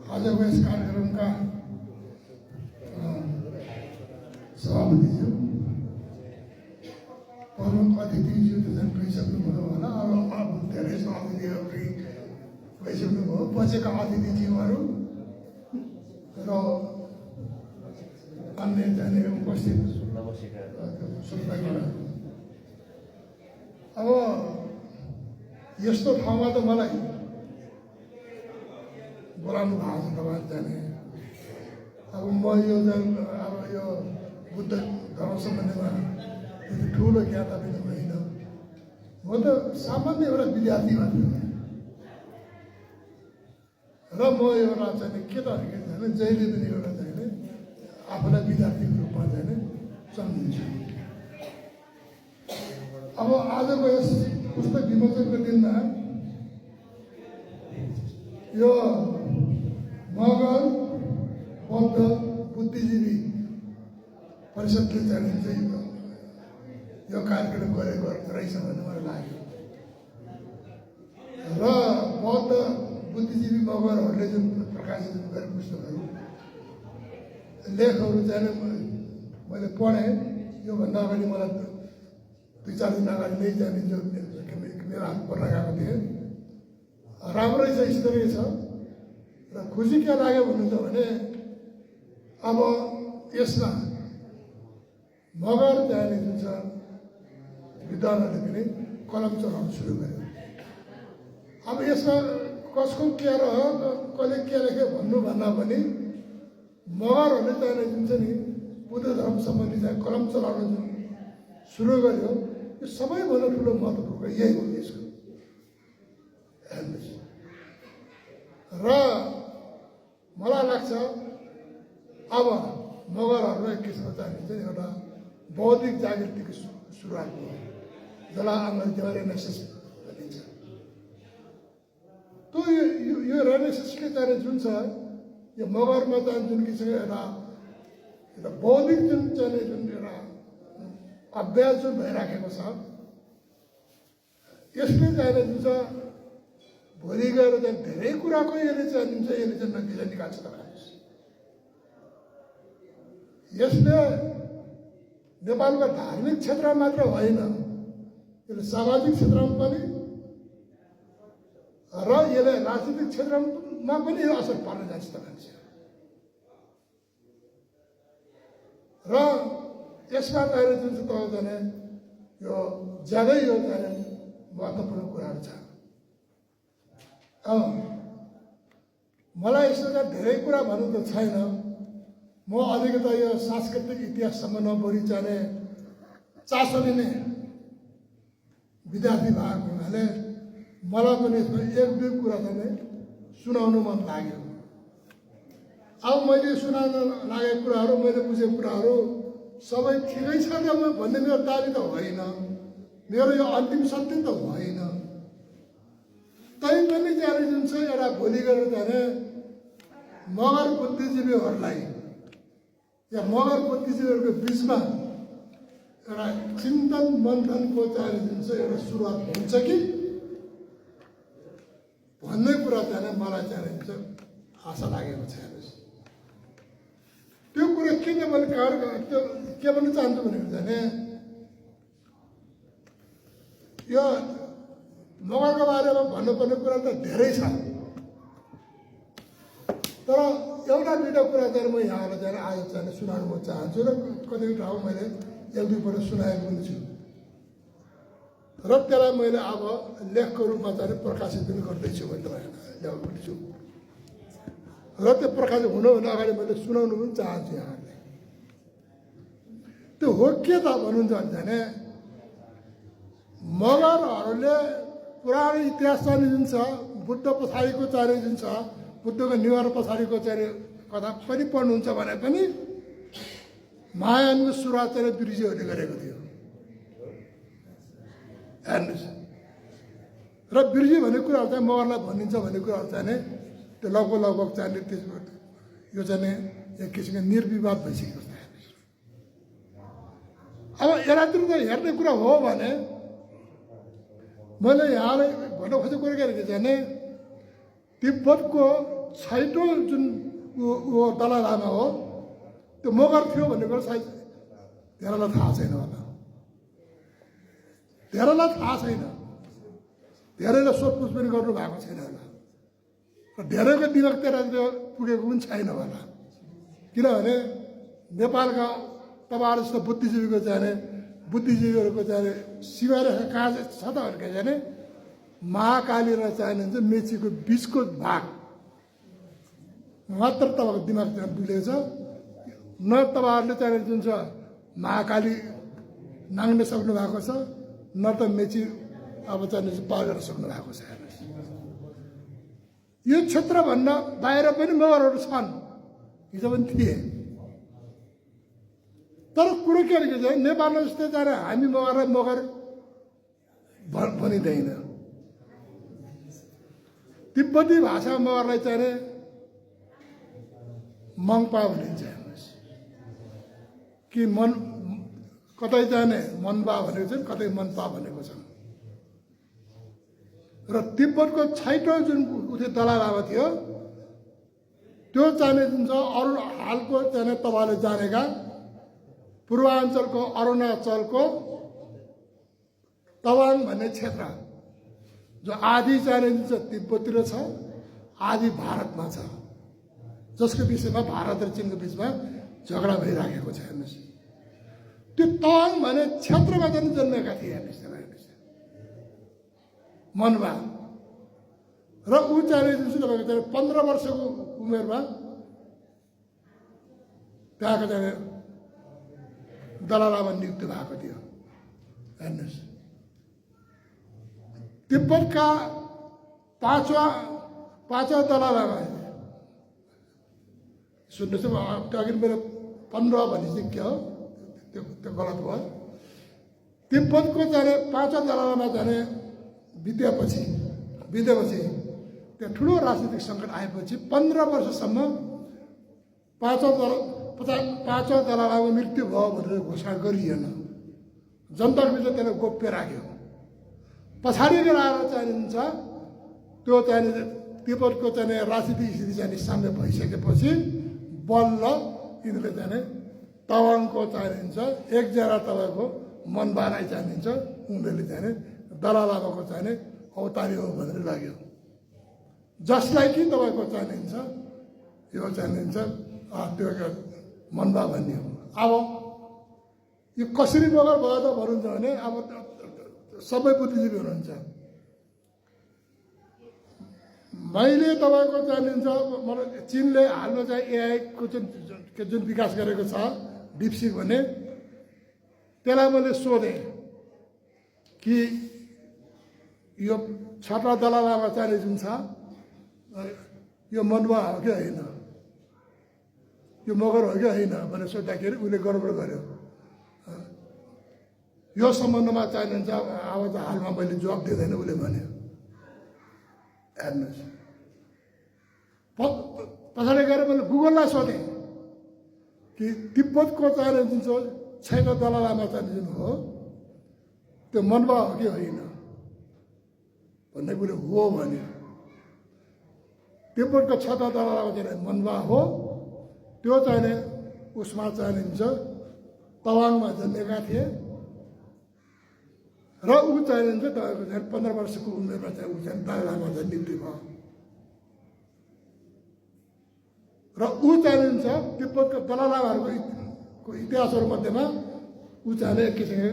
आजको यस कार्यक्रमका सभापतिज्यू प्रमुख अतिथिज्यू त झन् गइसक्नुभयो होला। अब धेरै अतिथिहरू पनि गइसक्नुभयो। बचेका अतिथिज्यूहरू र अन्य जाने उपस्थित अब यस्तो ठाउँमा त मलाई बोलाउनु भएको छ तपाईँ जाने। अब म यो बुद्ध धर्म सम्बन्धमा त्यति ठुलो ज्ञाता पनि होइन। म त सामान्य एउटा विद्यार्थी मात्र र म एउटा चाहिँ के त होइन जहिले पनि एउटा चाहिँ आफूलाई विद्यार्थीको रूपमा चाहिँ सम्झिन्छु। अब आजको यस पुस्तक विमोचनको दिनमा यो मगर बौद्ध बुद्धिजीवी परिषदले चाहिँ यो कार्यक्रम गरेको रहेछ भन्ने मलाई लाग्यो र बौद्ध बुद्धिजीवी मगरहरूले जुन प्रकाशित गरेका पुस्तकहरू लेखहरू चाहिँ मैले पढेँ। योभन्दा अगाडि मलाई 2-4 दिन अगाडि नै जाने जो मेरो हात पर्न गएको थिएँ। राम्रै छ, स्तरीय छ र खुसी के लाग्यो भन्नुहुन्छ भने अब यसमा मगर जाने जुन छ विद्वानहरूले पनि कलम चलाउनु सुरु गर्यो। अब यसमा कसको के रह्यो कसले के लेख्यो भन्नुभन्दा पनि मगरहरूले चाहिँ जुन छ नि बुद्ध धर्म सम्बन्धी चाहिँ कलम चलाउन जुन सुरु गर्यो यो सबैभन्दा ठुलो महत्त्वपूर्ण यही हो यसको। हेर्नुहोस् र मलाई लाग्छ अब मगरहरू एक किसिमको चाहिँ एउटा बौद्धिक जागृतिको सुरुवात हो जसलाई अङ्ग्रेजीमा रेनेसान्स भनिन्छ। त्यो यो रेनेसान्सले चाहिँ जुन छ यो मगरमा चाहिँ जुन किसिमको एउटा बौद्धिक जुन चाहिँ जुन एउटा अभ्यास जुन भइराखेको छ यसले चाहिँ जुन छ भोलि गएर चाहिँ धेरै कुराको यसले चाहिँ नतिजा निकाल्छ। तपाईँहरू यसले नेपालको धार्मिक क्षेत्र मात्र होइन यसले सामाजिक क्षेत्रमा पनि र यसले राजनीतिक क्षेत्रमा पनि असर पर्न जान्छ। तपाईँहरू र यसमा चाहिँ जुन चाहिँ तपाईँ जाने यो ज्यादै यो जाने महत्त्वपूर्ण कुराहरू छ। मलाई यसो धेरै कुरा भन्नु त छैन। म अलिकता यो सांस्कृतिक इतिहाससम्म नबढी जाने चासो लिने विद्यार्थी भएको हुनाले मलाई पनि यसमा 1-2 कुरा चाहिँ सुनाउनु मन लाग्यो। अब मैले सुनाउन लागेको कुराहरू मैले बुझेको कुराहरू सबै ठिकै छ भन्ने मेरो दाबी त होइन, मेरो यो अन्तिम सत्य त होइन। तैपनि जाने जुन छ एउटा भोलि गएर जाने मगर बुद्धिजीवीहरूलाई या मगर बुद्धिजीवीहरूको बिचमा एउटा चिन्तन मन्थनको चाहिँ जुन छ एउटा सुरुवात हुन्छ कि भन्ने कुरा चाहिँ मलाई चाहिँ आशा लागेको छ। त्यो कुरा किन मैले त्यो के भन्न चाहन्छु भनेको चाहिँ यो मगरको बारेमा भन्नुपर्ने कुरा त धेरै छ तर एउटा दुईवटा कुरा चाहिँ म यहाँलाई चाहिँ आज चाहिँ सुनाउनु म चाहन्छु र कति ठाउँ मैले 1-2 पल्ट सुनाएको पनि छु र त्यसलाई मैले अब लेखको रूपमा चाहिँ प्रकाशित पनि गर्दैछु भने तपाईँहरूलाई ल्याउनु छु र त्यो प्रकाशित हुनुभन्दा अगाडि मैले सुनाउनु पनि चाहन्छु यहाँहरूलाई। त्यो हो के त भन्नुहुन्छ भने मगरहरूले पुरानो इतिहास चाहिँ जुन छ बुद्ध पछाडिको चाहिँ जुन छ बुद्धको निवार पछाडिको चाहिँ कथा पनि पढ्नुहुन्छ भने पनि महायानको सुरुवात चाहिँ बिर्जीहरूले गरेको थियो। हेर्नुहोस् र बिर्जी भन्ने कुराहरू चाहिँ मगरलाई भनिन्छ भन्ने कुराहरू चाहिँ त्यो लगभग चाहिँ त्यसमा यो चाहिँ एक किसिमको निर्विवाद भइसकेको छ। अब यतातिर त हेर्ने कुरा हो भने मैले यहाँलाई भन्न खोजेको कुरा के चाहिँ तिब्बतको छैटौँ जुन ऊ दलाइ लामा हो त्यो मगर थियो भन्ने कुरो सायद धेरैलाई थाहा छैन होला, धेरैलाई थाहा छैन, धेरैले सोधपुछ पनि गर्नु भएको छैन होला र धेरैको दिमागतिर त्यो पुगेको पनि छैन होला। किनभने नेपालका तपाईँहरू जस्तो बुद्धिजीवीको चाहिने बुद्धिजीवीहरूको चाहिने सीमारेखा कहाँ छ त भनेर जाने महाकाली र चाहिने चाहिँ मेचीको बिचको भाग मात्र तपाईँको दिमाग त्यहाँ डुलेको छ। न तपाईँहरूले चाहिने जुन छ महाकाली नाङ्ने सक्नु भएको छ, न त मेची अब चाहिने पार गर्न सक्नु भएको छ। यो क्षेत्रभन्दा बाहिर पनि मगरहरू छन्, हिजो पनि थिए। तर कुरो के रहेको छ, नेपालमा जस्तै जाने हामी मगरलाई मगर भनिँदैन। तिब्बती भाषा मगरलाई चाहिने मङपा भनिन्छ। हेर्नुहोस् कि मन कतै जाने मनपा भनेको छ, कतै मनपा भनेको छ। र तिब्बतको छैटौँ जुन उठे दलाइ लामा थियो त्यो चाहिने जुन छ अरू हालको चाहिने तपाईँले जानेका पूर्वाञ्चलको अरुणाचलको तवाङ भन्ने क्षेत्र जो आधी चाहिने जुन चाहिँ तिब्बततिर छ, आधी भारतमा छ, जसको विषयमा भारत र चीनको बिचमा झगडा भइराखेको छ। हेर्नुहोस् त्यो तवाङ भन्ने क्षेत्रमा चाहिँ जन्मेका थिए। हेर्नुहोस् मनवा र ऊ चाहिने जुन चाहिँ तपाईँको 15 वर्षको उमेरमा त्यहाँको चाहिँ दलाइ लामा नियुक्त भएको थियो। हेर्नुहोस् तिब्बतका पाँचवा दलाइ लामा सुन्नुहोस्, त्यो अघि मेरो 15 भनेपछि के हो त्यो गलत भयो। तिब्बतको जाने पाँचौँ दलाइ लामा जाने बितेपछि त्यहाँ ठुलो राजनीतिक सङ्कट आएपछि 15 वर्षसम्म पाँचौँ दलाइ लामाको मृत्यु भयो भनेर घोषणा गरिएन। जनताको बिचमा त्यसलाई गोप्य राख्यो। पछाडि आएर चाहिन्छ त्यो चाहिने तिब्बतको चाहिने राजनीतिक स्थिति चाहिने साम्य भइसकेपछि बल्ल यिनीहरूले चाहिने तवाङको चाहिन्छ एकजना तपाईँको मनबालाई चाहिन्छ उनीहरूले चाहिने दलाइ लामाको चाहिने अवतारी हो भनेर लाग्यो। जसलाई कि तपाईँको चाहिन्छ यो चाहिन्छ त्यो मनबा भन्ने हो। अब यो कसरी मगर भयो त भनिन्छ भने अब सबै बुद्धिजीवी हुनुहुन्छ। मैले तपाईँको जानिन्छ मलाई चीनले हाल्न चाहिँ एआईको जुन विकास गरेको छ डिपसिक भन्ने, त्यसलाई मैले सोधेँ कि यो छटा दलाइ लामा चाहिँ जुन छ यो मनवा हो कि होइन, यो मगर हो कि होइन भनेर सोद्धाखेरि उसले गडबड गर्यो। यो सम्बन्धमा चाहिन्छ अब त हालमा मैले जवाब दिँदैन उसले भन्यो। हेर्नुहोस् पछाडि गएर मैले गुगललाई सोधेँ कि तिब्बतको चाहिने जुन छैन दलाइ लामा चाहिने जुन हो त्यो मनवा हो कि होइन भन्ने कुरो हो भन्यो। तिब्बतको छटा दलाइ लामा चाहिँ मनवा हो, त्यो चाहिने उसमा चाहिन्छ तवाङमा जन्मेका थिए र ऊ चाहिन्छ तपाईँको चाहिँ 15 वर्षको उमेरमा चाहिँ ऊ चाहिँ दलाइ लामा चाहिँ मृत्यु भयो। र ऊ चाहिन्छ तिब्बतको दलाइ लामाहरूको इतिहासहरू मध्येमा ऊ चाहिने एक किसिमको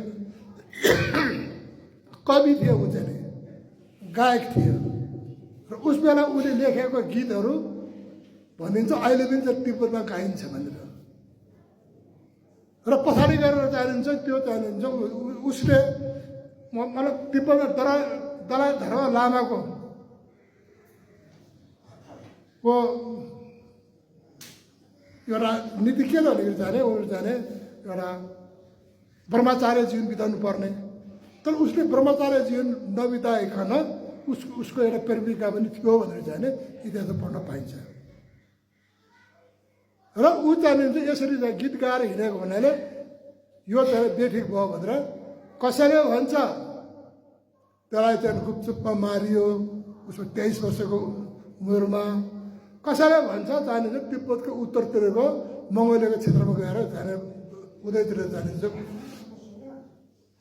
कवि थियो, ऊ चाहिँ गायक थियो र उस बेला उसले लेखेको गीतहरू भनिन्छ अहिले पनि चाहिँ तिब्बतमा गाइन्छ भनेर। र पछाडि गरेर चाहिन्छ त्यो चाहिन्छ उसले मतलब तिब्बतमा दलाइ धर्म लामाको एउटा नीति के भनेको जाने ऊ जाने एउटा ब्रह्मचार्य जीवन बिताउनु पर्ने, तर उसले ब्रह्मचार्य जीवन नबिताइकन उसको एउटा प्रेमिका पनि थियो भनेर जाने इतिहास पढ्न पाइन्छ। र ऊ चाहिन्छ यसरी चाहिँ गीत गाएर हिँडेको हुनाले यो चाहिँ बेठिक भयो भनेर कसैले भन्छ त्यसलाई चाहिँ गुपचुपमा मारियो उसको 23 वर्षको उमेरमा। कसैलाई भन्छ जाने चाहिँ तिब्बतको उत्तरतिरको मङ्गोलियाको क्षेत्रमा गएर जाने उतैतिर जाने चाहिँ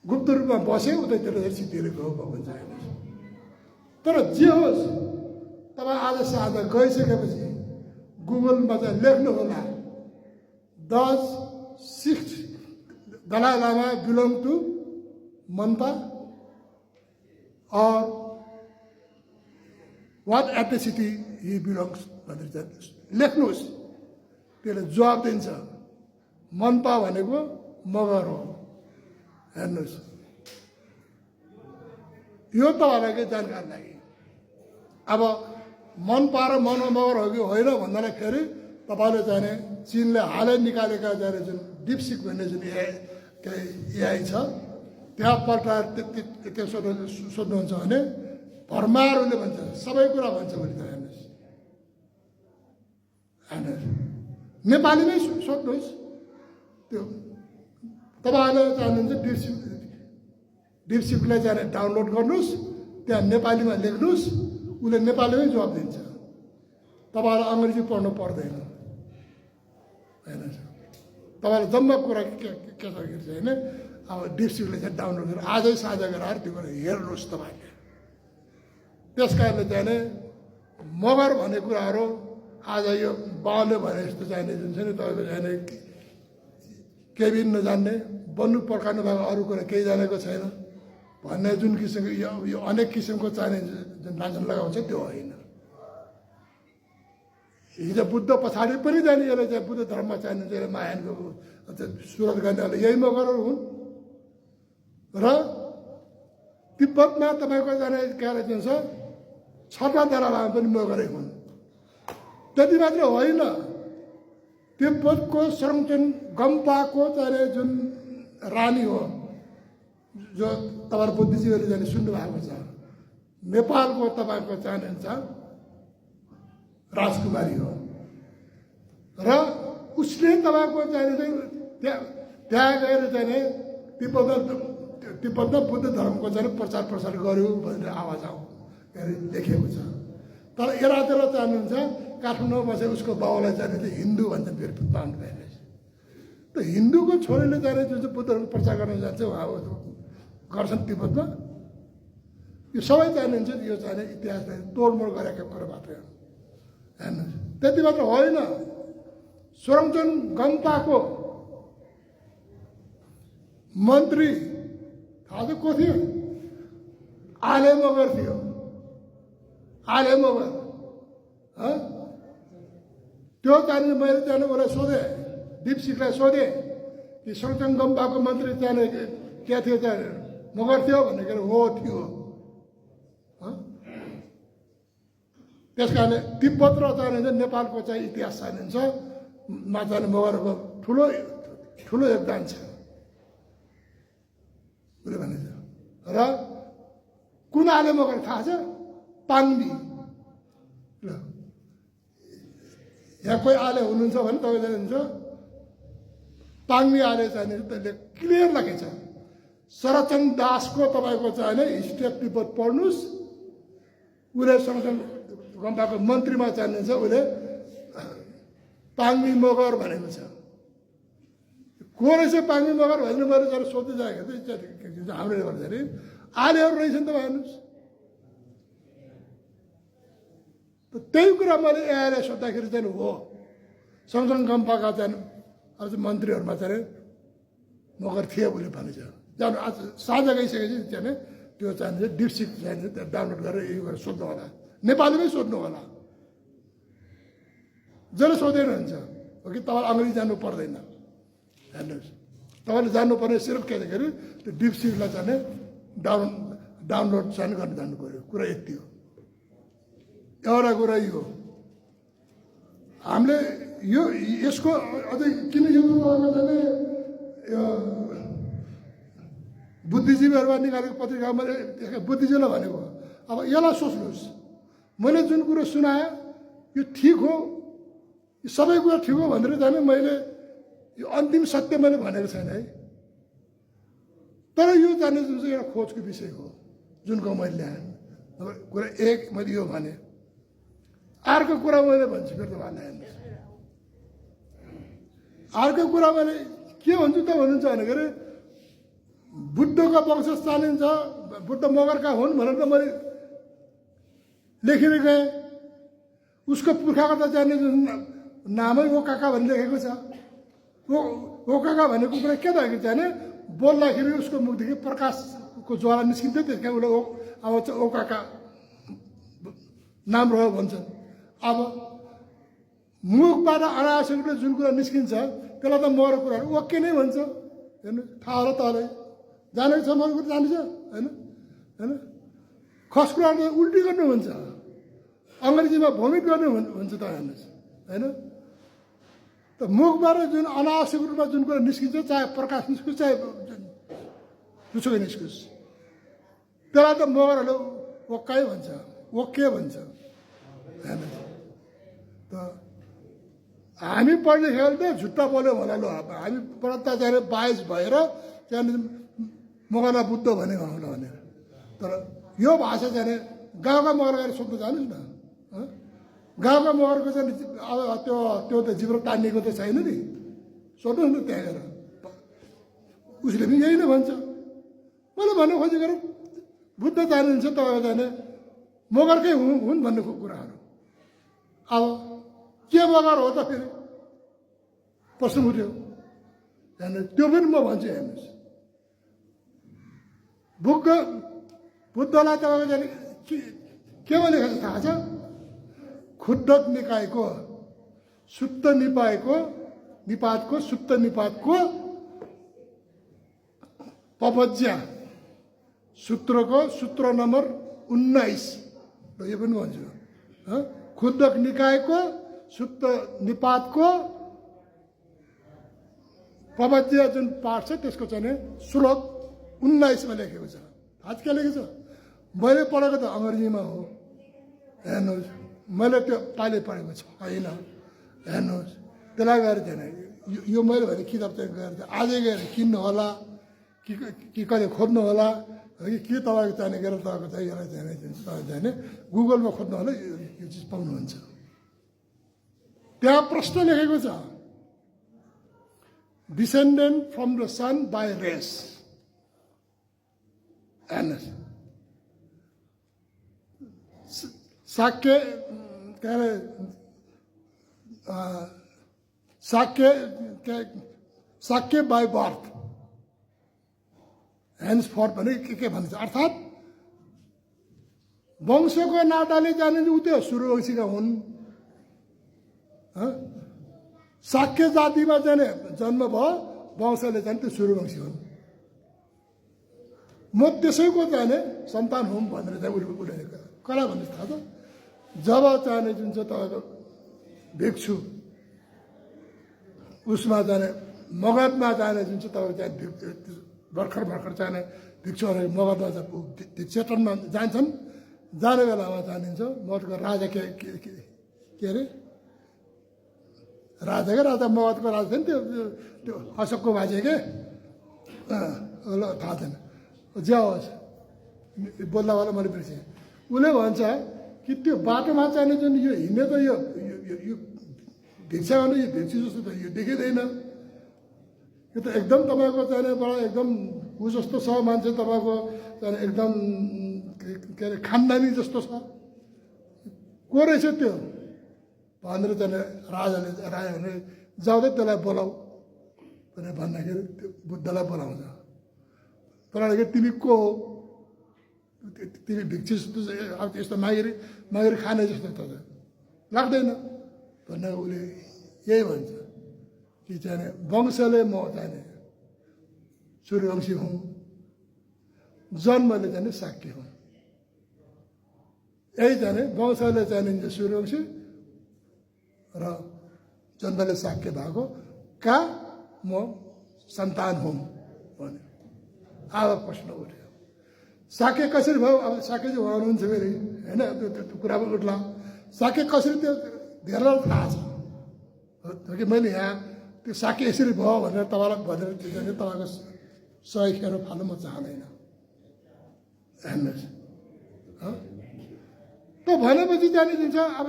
गुप्त रूपमा बसे उतैतिर सिद्धिएर गयो भन्छ। तर जे होस् तपाईँ आज साँझ गइसकेपछि गुगलमा चाहिँ लेख्नु होला does Dalai Lama belong to Monpa or what ethnicity he belongs भनेर चाहिँ लेख्नुहोस्। त्यसले जवाब दिन्छ मन्पा भनेको मगर हो। हेर्नुहोस् यो तपाईँहरूलाई जानकारी लागि अब मन्पा र मगर हो कि होइन भन्दाखेरि तपाईँले चाहिँ चिनले हालै निकालेका जाने जुन डिपसिक भन्ने जुन एआई छ त्यहाँ पल्टाएर त्यो सोध्नुहुन्छ भने भरमारले भन्छ सबै कुरा भन्छ भने त हेर्नुहोस् नेपालीमै सोध्नुहोस्। त्यो तपाईँहरूले चाहनुहुन्छ डिपसिकलाई चाहिँ डाउनलोड गर्नुहोस् त्यहाँ नेपालीमा लेख्नुहोस् उसले नेपालीमै जवाब दिन्छ। तपाईँलाई अङ्ग्रेजी पढ्नु पर्दैन। हेर्नुहोस् तपाईँलाई जम्मा कुरा के छ होइन अब डिपसिकले चाहिँ डाउनलोड गरेर आजै साझा गरेर त्यो कुरा हेर्नुहोस् तपाईँले। त्यस कारणले चाहिँ मगर भन्ने कुराहरू आज यो बाउले भने जस्तो चाहिने जुन छ नि तपाईँको चाहिने केही नजान्ने बन्नु पर्खानु भएको अरू कुरा केही जानेको छैन भन्ने जुन किसिमको यो अनेक किसिमको चाहिने जुन लान्छन लगाउँछ त्यो होइन। हिजो बुद्ध पछाडि पनि जाने यसले चाहिँ बुद्ध धर्ममा चाहिने चाहिँ महायानको सुरत गर्नेहरूले यही मगरहरू हुन् र तिब्बतमा तपाईँको जाने के अरे चाहिँ छटा दलालमा पनि मगरै हुन्। त्यति मात्र होइन तिब्बतको सरङचन गम्पाको चाहिँ जुन रानी हो जो तपाईँहरू बुद्धिजीवीहरूले जाने सुन्नु भएको छ नेपालको तपाईँको चाहनुहुन्छ राजकुमारी हो र उसले तपाईँको चाहिने त्यहाँ गएर चाहिँ तिब्बतमा बुद्ध धर्मको चाहिँ प्रचार प्रसार गर्यो भनेर आवाज के अरे लेखेको छ। तर यतातिर चाहनुहुन्छ काठमाडौँमा बसे उसको बाउलाई चाहिँ हिन्दू भन्छ फेरि पाउनु भएन। त हिन्दूको छोरीले जाने जुन चाहिँ बुद्ध धर्म प्रचार गर्न जान्छ उहाँ गर्छन् तिब्बतमा यो सबै चाहनुहुन्छ यो चाहिने इतिहासलाई तोडमोड गरेको कुरो मात्रै हो। हेर्नुहोस् त्यति मात्र होइन सोरङचन गम्पाको मन्त्री थाहा छ को थियो? आले मगर थियो। आले मगर त्यो चाहिँ मैले त्यहाँनिर उसलाई सोधेँ डिपसिकलाई सोधेँ कि सोरङचन गम्पाको मन्त्री त्यहाँनिर के थियो त्यहाँ मगर थियो भनेर हो थियो। त्यस कारणले तिब्बत र चाहिँ नेपालको चाहिँ इतिहास चाहिन्छ मा चाहिँ मगरको ठुलो ठुलो योगदान छ उसले भनेछ। र कुन आले मगर थाहा छ? पाङ्दी। ल यहाँ कोही आले हुनुहुन्छ भने तपाईँ जानुहुन्छ पाङ्दी आले चाहिने त्यसले क्लियर लेखेछ। शरचन्द्र दासको तपाईँको चाहिने हिस्ट्री अफ तिब्बत पढ्नुहोस्। उसले शरचन्द्र गम्पाको मन्त्रीमा चाहिन्छ उसले पाङ्मी मगर भनेको छ। को रहेछ पाङ्मी मगर भनेर मैले जरा सोध्दै जाएको थिएँ हाम्रो गर्दाखेरि आलेहरू रहेछन् तपाईँ हेर्नुहोस्। त्यही कुरा मैले एआईलाई सोद्धाखेरि चाहिँ हो सँगसँगै गम्पाका चाहिँ अब चाहिँ मन्त्रीहरूमा चाहिँ मगर थिए उसले भनेछ। जानु आज साझा गइसकेपछि चाहिँ त्यो चाहिन्छ डिपसिक चाहिन्छ डाउनलोड गरेर यो गरेर सोध्नु होला नेपालीमै सोध्नु होला। जसले सोधेर हुन्छ हो कि तपाईँ अङ्ग्रेजी जान्नु पर्दैन। हेर्नुहोस् तपाईँले जान्नुपर्ने सिर्फ के भन्दाखेरि त्यो डिपसिकलाई चाहिँ डाउनलोड चाहिँ गर्न जान्नु पऱ्यो। कुरा यति हो। एउटा कुरा यो हामीले यो यसको अझै किन यो जाने बुद्धिजीवीहरूमा निकालेको पत्रिका मैले बुद्धिजीवीलाई भनेको अब यसलाई सोच्नुहोस् मैले जुन कुरो सुनाएँ यो ठिक हो यो सबै कुरा ठिक हो भनेर जाने मैले यो अन्तिम सत्य मैले भनेको छैन है। तर यो जाने जुन चाहिँ एउटा खोजको विषय हो जुनको मैले ल्याएँ कुरा एक मैले यो भने अर्को कुरा मैले भन्छु फेरि तपाईँलाई हेर्नुहोस्, अर्को कुरा मैले के भन्छु त भन्नुहुन्छ भने के अरे बुद्धको वंश चालिन्छ, बुद्ध मगरका हुन् भनेर त मैले लेखेर गएँ। उसको पुर्खाको त जाने नामै ओकाका भन्ने लेखेको छ। ओकाका भनेको कुरा के त जाने बोल्दाखेरि उसको मुखदेखि प्रकाशको ज्वाला निस्किन्थ्यो, त्यस कारण उसले अब ओकाका नाम रह्यो भन्छन्। अब मुखबाट अनावश्यक रूपले जुन कुरा निस्किन्छ त्यसलाई त मगरको कुराहरू ओके नै भन्छ। हेर्नु थाहा होला तलै जानेको छ, मगरको कुरा जान्छ होइन होइन। खस कुराहरू उल्टी गर्नु हुन्छ, अङ्ग्रेजीमा भोमिट गर्नु हुन्छ त हेर्नुहोस् होइन। त मुखबाट जुन अनावश्यक रूपमा जुन कुरा निस्किन्छ, चाहे प्रकाश निस्कोस् चाहे जुसुकै निस्कोस्, त्यसलाई त मगरहरूले ओक्कै भन्छ, ओके भन्छ हेर्नुहोस्। त हामी पढ्नेखेर त झुट्टा बोल्यो होला ल, हामी पढ्दा चाहिँ बाइस भएर त्यहाँदेखि मगरलाई बुद्ध भनेको होला भनेर। तर यो भाषा चाहिँ गाउँका मगर गएर सोध्नु जानुहोस् न, गाउँका मगरको चाहिँ अब त्यो त जिब्रो तानिएको त छैन नि, सोध्नुहोस् न त्यहाँ गएर, उसले पनि यही नै भन्छ। मैले भन्नु खोजेको बुद्ध जानिन्छ तपाईँको जाने मगरकै हुन् भन्ने कुराहरू। अब के मगर हो त फेरि प्रश्न उठ्यो हेर्नु, त्यो पनि म भन्छु हेर्नुहोस्। बुद्धलाई तपाईँको जाने के भनेको छ थाहा छ? खुद्दक निकायको सुत्त निपातको सुत्त निपातको पपज्या सूत्रको सूत्र नम्बर 19 र यो पनि भन्छु। खुद्दक निकायको सुत्त निपातको पपज्या जुन पाठ छ त्यसको चाहिँ श्लोक 19 मा लेखेको छ। थाहा के लेखेको छ? मैले पढेको त अङ्ग्रेजीमा हो हेर्नुहोस्, मैले त्यो पाले पढेको छैन हेर्नुहोस्। त्यसलाई गएर थिएन यो मैले भने किताब चाहिँ गएर आजै गएर किन्नु होला कि कहिले खोज्नु होला कि तपाईँको चाहिने गएर तपाईँको चाहिँ यसलाई चाहिने गुगलमा खोज्नु होला, यो चिज पाउनुहुन्छ। त्यहाँ प्रश्न लेखेको छ, descendant from the sun by race. हेर्नुहोस्, शाक्य के अरे Shakya by birth henceforth भने के भन्छ, अर्थात् वंशको नाताले जाने ऊ त्यो सूर्यवंशीका हुन्। शाक्य जातिमा जाने जन्म भयो वंशले जाने त्यो सूर्यवंशी हुन्। म त्यसैको जाने सन्तान हुँ भनेर चाहिँ उसले कला भन्ने थाहा छ। जब चाहिने जुन चाहिँ तपाईँको भिक्षु उसमा जाने मगधमा जाने जुन चाहिँ तपाईँको चाहिँ भर्खर चाहिने भिक्षुहरू मगधमा चेतनमा जान्छन्, जाने बेलामा जानिन्छ मगधको राजा के अरे राजा मगधको राजा थियो नि, त्यो अशोकको बाजे के थाहा छैन जे होस् बोल्दावाला मैले बिर्सेँ। उसले भन्छ कि त्यो बाटोमा चाहिने जुन यो हिँड्ने त यो भिक्षा गर्ने यो भिक्षु जस्तो त यो देखिँदैन, यो त एकदम तपाईँको चाहिने बडा एकदम ऊ जस्तो छ मान्छे, तपाईँको चाहिने एकदम के अरे खानदानी जस्तो छ, को रहेछ त्यो भनेर चाहिँ राजाले जाँदै त्यसलाई बोलाऊ भनेर भन्दाखेरि त्यो बुद्धलाई बोलाउँछ। तर तिमी को हो? तिमी भिक्षु जस्तो अब यस्तो मागिरी खाने जस्तो त लाग्दैन भनेर उसले यही भन्छ कि चाहिँ वंशले म जाने सूर्यवंशी हुँ, जन्मले जाने शाक्य हुँ। यही जाने वंशले जानिन्छ सूर्यवंशी र जन्मले शाक्य भएको का म सन्तान हुँ भने। अब प्रश्न उठ्यो शाक्य कसरी भयो? अब शाक्य चाहिँ हुनुहुन्छ फेरि होइन, त्यो कुरा पनि उठ्ला। शाक्य कसरी त्यो धेरैलाई थाहा छ कि मैले यहाँ त्यो शाक्य यसरी भयो भनेर तपाईँलाई भनेर तपाईँको सही खेर फाल्नु म चाहँदैन हेर्नुहोस्। त भनेपछि जानिदिन्छ अब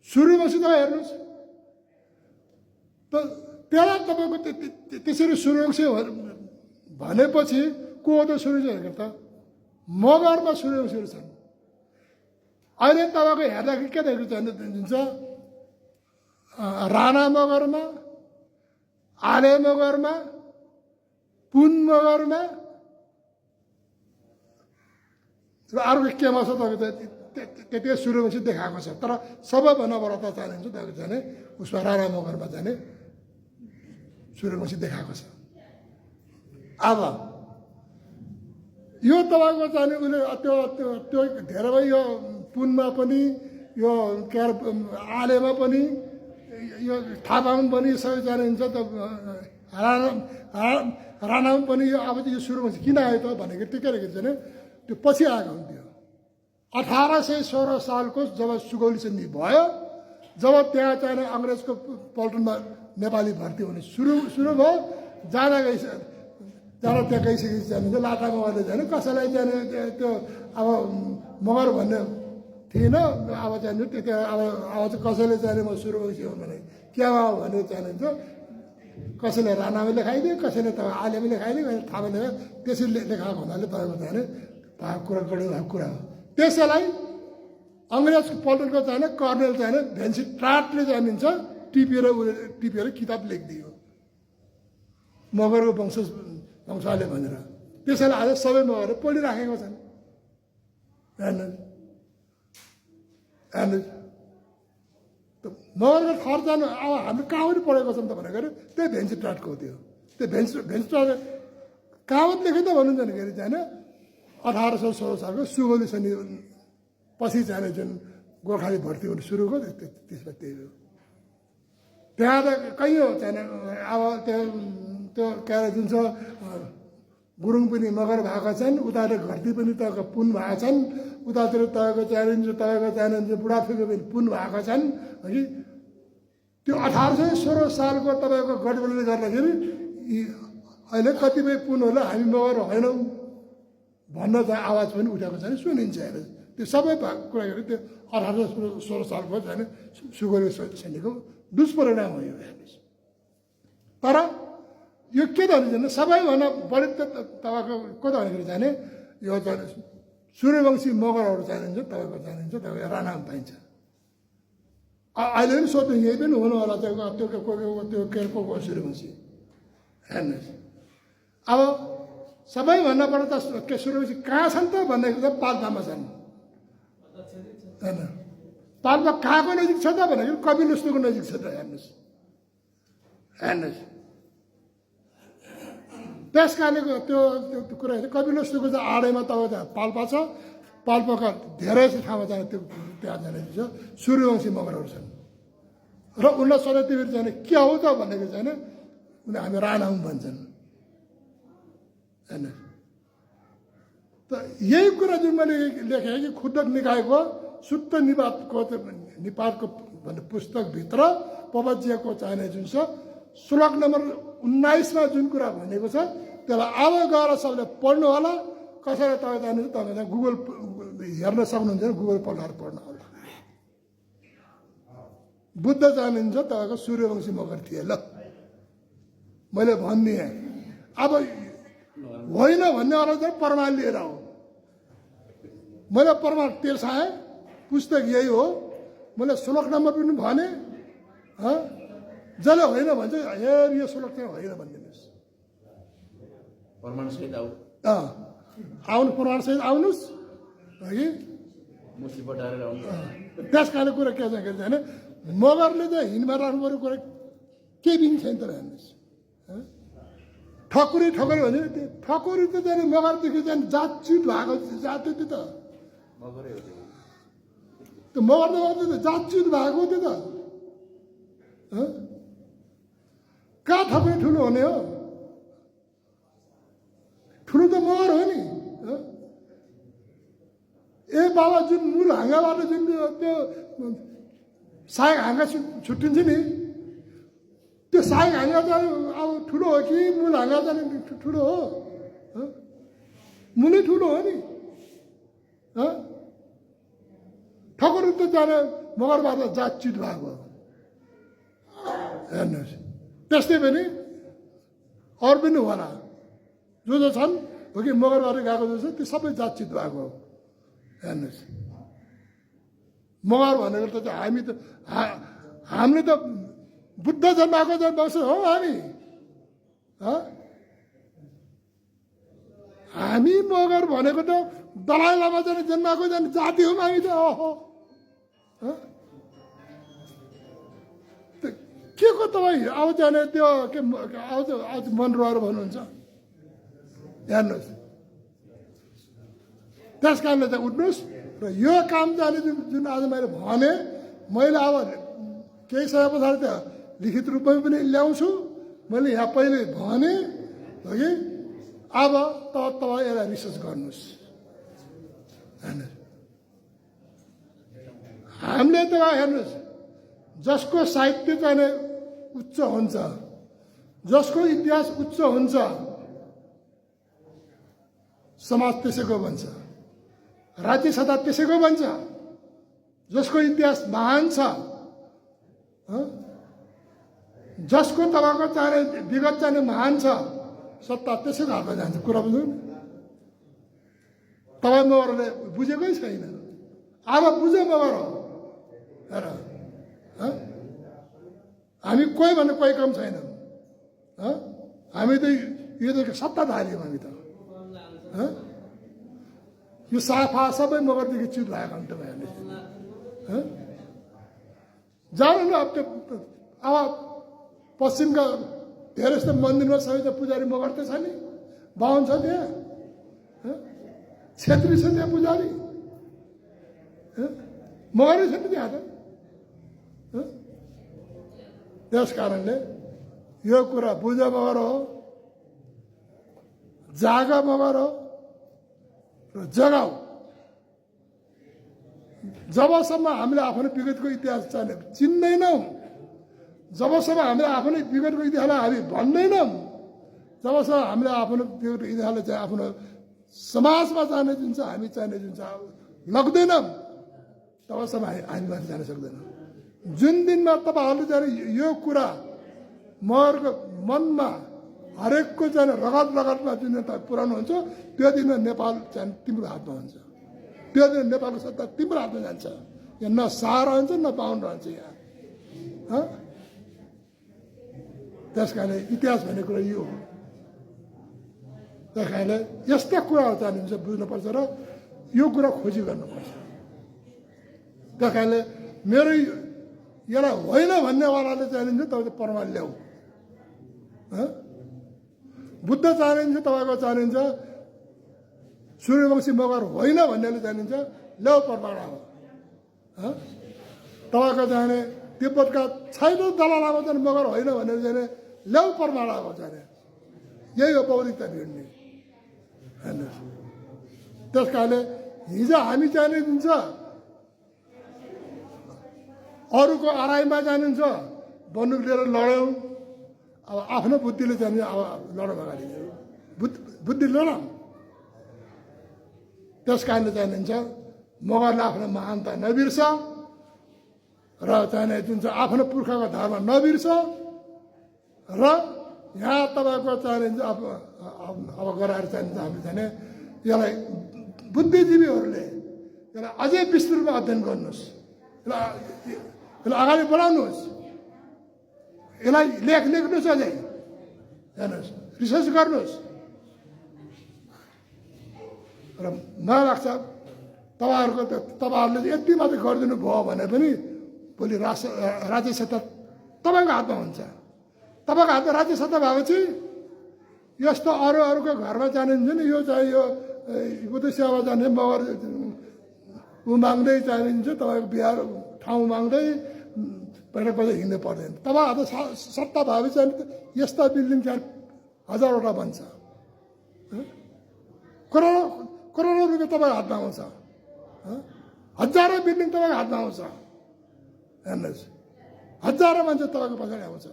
सूर्यवंशी तपाईँ हेर्नुहोस् त त्यहाँ तपाईँको त्यसरी सूर्यवंशी भनेपछि को हो त सूर्यवंशी हेर्नु त मगरमा सूर्यवंशीहरू छन् अहिले तपाईँको हेर्दाखेरि के देखिन्छ राणा मगरमा आले मगरमा पुन मगरमा र अर्को केमा छ तपाईँको त्यति सूर्यवंशी देखाएको छ तर सबैभन्दा बढा त चाहिन्छ तपाईँको जाने उसमा राणा मगरमा जाने सूर्यवंशी देखाएको छ अब यो तपाईँको चाहिँ उसले त्यो त्यो त्यो धेरै यो पुनमा पनि यो के अरे आलेमा पनि यो थापामा पनि सबै जानिन्छ त राणामा पनि यो अब यो सुरुवंशी किन आयो त भनेको त्यो के रहेको छैन त्यो पछि आएको हुन्थ्यो 1816 सालको जब सुगौली सन्धि भयो जब त्यहाँ चाहिँ अङ्ग्रेजको पल्टनमा नेपाली भर्ती हुने सुरु भयो जाँदा त्यहाँ गइसकेपछि जाने लाटा मगरले जाने कसैलाई जाने त्यो अब मगर भन्ने थिएन अब जाने त्यो अब चाहिँ कसैले जाने म सुरुवंशी हो भने के हो भनेर जानिन्छ कसैले राणामा लेखाइदियो कसैले त आलेमा लेखाइदियो थाहा लेखा त्यसरी लेखाएको हुनाले तपाईँको जाने भएको कुरा भएको कुरा हो त्यसैलाई अङ्ग्रेजको पल्टनको चाहिने कर्नेल चाहिने भेन्सी ट्राटले जानिन्छ टिपेर किताब लेखिदियो मगरको वंशाले भनेर त्यसैले आज सबै मगरले पढिराखेको छन् हेर्नुहोस् मगरको थर जानु अब हामीले कहाँबाट पढेको छौँ त भनेको त्यही भेन्सी ट्राटको हो त्यो भेन्सी ट्राट कहाँबाट लेख्यो त भन्नुहुन्छ भने के अरे 1816 सालको सुगौली सन्धि पछि जाने जुन गोर्खाली भर्ती हुनु सुरु गर्यो त्यसमा त्यही हो त्यहाँ त कहीँ हो चाहिँ अब त्यो के अरे जुन छ गुरुङ पनि मगर भएका छन् उतातिर घरती पनि तपाईँको पुन भएका छन् उतातिर तपाईँको चाहिन्छ बुढाथोकी पनि पुन भएका छन् है त्यो 1816 सालको तपाईँको गठबन्धनले गर्दाखेरि अहिले कतिपय पुनहरूलाई हामी मगर होइनौँ भन्न चाहिँ आवाज पनि उठेको छैन सुनिन्छ हेर त्यो सबै कुरा गरे त्यो 1816 सालको चाहिँ सुगौली सन्धिको दुष्परिणाम हो यो हेर्नुहोस् तर यो के त भने सबैभन्दा बढी त तपाईँको को त भनेखेरि जाने यो सूर्यवंशी मगरहरू चाहिन्छ तपाईँको चाहिन्छ तपाईँको राणामा पाइन्छ अहिले पनि सोध्नु यही पनि हुनु होला त्यो के को सूर्यवंशी हेर्नुहोस् अब सबैभन्दा बढी त के सूर्यवंशी कहाँ छन् त भन्दाखेरि त पाल्पामा छन् होइन पाल्पा कहाँको नजिक छ त भन्दाखेरि कपिलवस्तुको नजिक छ त हेर्नुहोस् त्यस कारणले त्यो कुरा कपिलवस्तुको चाहिँ आडैमा तपाईँको पाल्पा छ पाल्पाका धेरै ठाउँमा चाहिँ त्यो त्यहाँ जाने सूर्यवंशी मगरहरू छन् र उनलाई सधैँ त्यो जाने के हो त भनेको चाहिँ उनीहरू हामी राणामा भन्छन् होइन त यही कुरा जुन मैले लेखेँ कि खुद्दक निकायको शुद्ध निपातको भन्ने पुस्तकभित्र पवज्यको चाहिने जुन छ श्लोक नम्बर 19मा जुन कुरा भनेको छ त्यसलाई अब गएर सबले पढ्नु होला कसैलाई तपाईँ जानुहुन्छ तपाईँ गुगल हेर्न सक्नुहुन्छ गुगल पढाएर पढ्नु होला बुद्ध जानिन्छ तपाईँको सूर्यवंशी मगर थिए ल मैले भनिदिएँ अब होइन भन्ने अरू चाहिँ प्रमाण लिएर हो मैले प्रमाण तेर्साएँ पुस्तक यही हो मैले श्लोक नम्बर पनि भने जसले होइन भन्छ हेर यो श्लोक चाहिँ होइन भनिदिनुहोस् प्रमाणसहित आउनु प्रमाणसहित आउनुहोस् है त्यस कारणले कुरा के छ भने मगरले चाहिँ हिँडमा राख्नु पर्ने कुरा केही पनि छैन तर हेर्नुहोस् ठकुरी भन्छ नि त्यो ठकुरी त जाने मगरदेखि जाने जातच्युत भएको जात त्यो त त्यो मगर त जातच्युत भएको त्यो त कहाँ ठकुरी ठुलो हुने हो ठुलो त मगर हो नि ए बाबा जुन मूल हाँगाबाट जुन त्यो साग हाँगा छुट्टिन्छ नि त्यो साग हाँगा चाहिँ अब ठुलो हो कि मूल हाँगा चाहिँ ठुलो हो मुलै ठुलो हो नि ठकुरी त जाने मगरबाट जातचित भएको हेर्नुहोस्। त्यस्तै पनि अरू पनि होला जो छन् हो कि मगरबाट गएको जो छ त्यो सबै जातचित भएको हो। हेर्नुहोस्, मगर भनेको त हामी त हामीले त बुद्ध जन्माएको वंश हो हामी। हामी मगर भनेको त दलाइ लामा जन्माएको जाति हो हामी त। ओहो, के को तपाईँ अब जाने त्यो के आज मन रहेर भन्नुहुन्छ। हेर्नुहोस्, त्यस कारणले चाहिँ उठ्नुहोस् र यो काम जाने जुन आज मैले भने, मैले अब केही समय पछाडि त लिखित रूपमा पनि ल्याउँछु। मैले यहाँ पहिले भने हो कि अब तपाईँ यसलाई रिसर्च गर्नुहोस्। हेर्नुहोस्, हामीले त हेर्नुहोस्, जसको साहित्य चाहिँ उच्च हुन्छ, जसको इतिहास उच्च हुन्छ, समाज त्यसैको बन्छ, राज्य सत्ता त्यसैको बन्छ। जसको इतिहास महान छ, जसको तपाईँको चाहिने विगत चाहिँ महान छ, सत्ता त्यसैको हातमा जान्छ। कुरा बुझ्नु, तपाईँ मगरले बुझेकै छैन। अब बुझ्यो मगर हो। हेर, हामी कोही भन्ने कोही कम छैनौँ। हामी त यो त सत्ताधारी हौँ हामी त। यो साफा सबै मगरदेखि चित भएको अन्त भयो। जानु न अब त्यो अब पश्चिमका धेरै जस्तो मन्दिरमा सबै त पुजारी मगर त छ नि, बाहुन छ त्यहाँ, छेत्री छ त्यहाँ पुजारी, मगरै छ नि त्यहाँ त। त्यस कारणले यो कुरा बुझ मगर हो, जाग मगर हो र जगाऊ। जबसम्म हामीले आफ्नो विगतको इतिहास चिन्दैनौँ, जबसम्म हामीले आफ्नो विगतको इतिहासलाई हामी भन्दैनौँ, जबसम्म हामीले आफ्नो विगतको इतिहासलाई चाहिँ आफ्नो समाजमा जाने जुन छ हामी चाहिने जुन छ लग्दैनौँ, तबसम्म हामी माथि जान सक्दैनौँ। जुन दिनमा तपाईँहरूले चाहिँ यो कुरा मगरको मनमा हरेकको चाहिँ रगत रगतमा जुन पुऱ्याउनु हुन्छ, त्यो दिनमा नेपाल चाहिँ तिम्रो हातमा हुन्छ। त्यो दिन नेपालको सत्ता तिम्रो हातमा जान्छ। यहाँ न शाह रहन्छ न बाहुन रहन्छ यहाँ। त्यस कारणले इतिहास भन्ने कुरा यो हो। त्यस कारणले यस्ता कुराहरू चाहिन्छ बुझ्नुपर्छ र यो कुरा खोजी गर्नुपर्छ। त्यस कारणले मेरो यसलाई होइन भन्नेवालाले चाहिन्छ तपाईँले प्रमाण ल्याऊ। बुद्ध चाहिन्छ, तपाईँको चाहिन्छ, सूर्यवंशी मगर होइन भन्नेले चाहिन्छ, ल्याउ प्रमाण हो। तपाईँको चाहिने तिब्बतका छैन दलालामा चाहिँ मगर होइन भनेर चाहिँ ल्याउ प्रमाण हो चाहिने। यही हो बौद्धिकता भिड्ने। हेर्नुहोस्, त्यस कारणले हिजो हामी चाहिने जुन छ अरूको आराइमा जानुहुन्छ, बन्दुक लिएर लड्यौँ। अब आफ्नो बुद्धिले जाने, अब लडौँ अगाडि, बुद्धि लडौँ। त्यस कारणले चाहिन्छ मगरले आफ्नो महानता नबिर्स र चाहिने जुन चाहिँ आफ्नो पुर्खाको धर्म नबिर्स र यहाँ तपाईँको चाहिन्छ अब गराएर चाहिन्छ हामी चाहिने यसलाई बुद्धिजीवीहरूले यसलाई अझै विस्तृतमा अध्ययन गर्नुहोस्, यसलाई अगाडि बढाउनुहोस्, यसलाई लेख्नुहोस्, अझै हेर्नुहोस्, रिसर्च गर्नुहोस्। र मलाई लाग्छ तपाईँहरूले यति मात्रै गरिदिनु भयो भने पनि भोलि राज्य सत्ता तपाईँको हातमा हुन्छ। तपाईँको हातमा राज्य सत्ता भएपछि यस्तो अरूको घरमा जानिन्छ नि, यो चाहिँ यो बुद्ध सेवा जाने मगर ऊ माग्दै चाहिन्छ, तपाईँको बिहार ठाउँ माग्दै पहिला हिँड्नु पर्दैन। तपाईँहरू सत्ता भएपछि चाहिँ यस्ता बिल्डिङ चाहिँ हजारवटा बन्छ, करोडौँ रुपियाँ तपाईँको हातमा आउँछ, हजारौँ बिल्डिङ तपाईँको हातमा आउँछ। हेर्नुहोस्, हजारौँ मान्छे तपाईँको पछाडि आउँछ,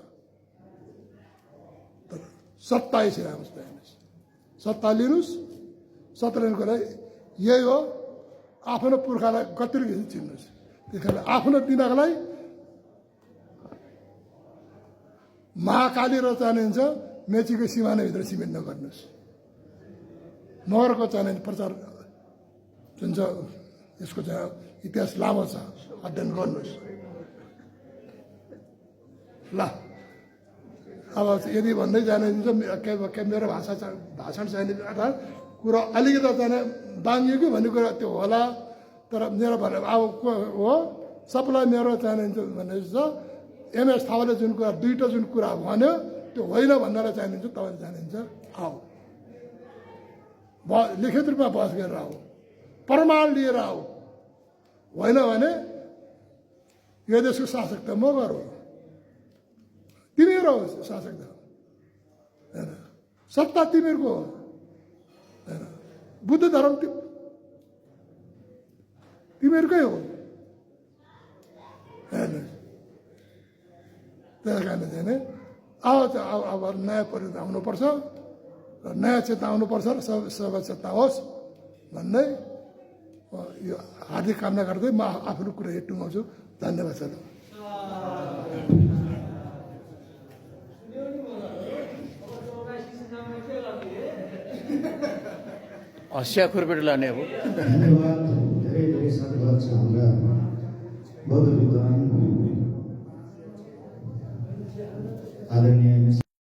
सत्ता यसरी आउँछ। हेर्नुहोस्, सत्ता लिनुहोस्। सत्ता लिनुको लागि यही हो, आफ्नो पुर्खालाई गतिलो चिन्नुहोस्। त्यसकारण आफ्नो दिनलाई महाकाली र चाहनुहुन्छ मेचीको सिमानाभित्र सिमेन्ट नगर्नुहोस्। नगरको चाहिँ प्रचार जुन छ यसको चाहिँ इतिहास लामो छ, अध्ययन गर्नुहोस्। ल अब यदि भन्दै जानुहुन्छ मेरो भाषण चाहिने अर्थात् कुरा अलिकति चाहिँ बाङ्गियो कि भन्ने कुरा त्यो होला, तर मेरो भने अब हो सबलाई मेरो चाहिन्छ भन्ने छ। एमएस थापाले जुन कुरा दुईवटा जुन कुरा भन्यो त्यो होइन भन्नलाई चाहिन्छ, तपाईँले जानिन्छ। आऊ लिखित रूपमा बहस गरेर आऊ, प्रमाण लिएर आऊ। होइन भने यो देशको शासक त म गरौँ, तिमीहरू हो शासक त होइन, सत्ता तिमीहरूको हो होइन, बुद्ध धर्म तिमीहरूकै हो होइन। त्यस कारण चाहिँ नि अब नयाँ परिवर्तन आउनुपर्छ र नयाँ चेतना आउनुपर्छ र सबै चेतना होस् भन्दै यो हार्दिक कामना गर्दै म आफ्नो कुरा यही टुङ्गाउँछु। धन्यवाद सर। हसिया खुरपेट लाने अब धन्यवाद, धेरै धेरै साधुवाद छ हाम्रा बौद्ध विद्वान आदरणीय